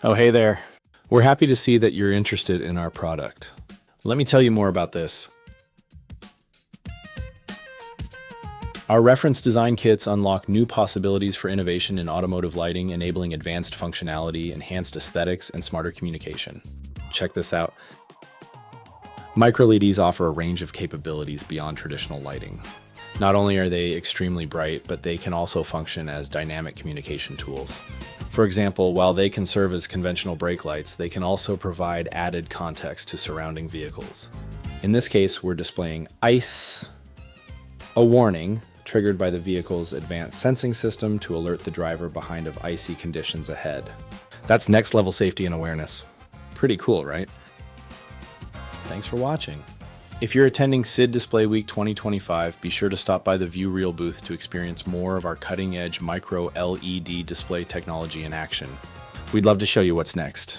Oh, hey there. We're happy to see that you're interested in our product. Let me tell you more about this. Our reference design kits unlock new possibilities for innovation in automotive lighting, enabling advanced functionality, enhanced aesthetics, and smarter communication. Check this out. MicroLEDs offer a range of capabilities beyond traditional lighting. Not only are they extremely bright, but they can also function as dynamic communication tools. For example, while they can serve as conventional brake lights, they can also provide added context to surrounding vehicles. In this case, we're displaying ICE, a warning triggered by the vehicle's advanced sensing system to alert the driver behind of icy conditions ahead. That's next level safety and awareness. Pretty cool, right? Thanks for watching. If you're attending SID Display Week 2025, be sure to stop by the VueReal booth to experience more of our cutting-edge micro LED display technology in action. We'd love to show you what's next.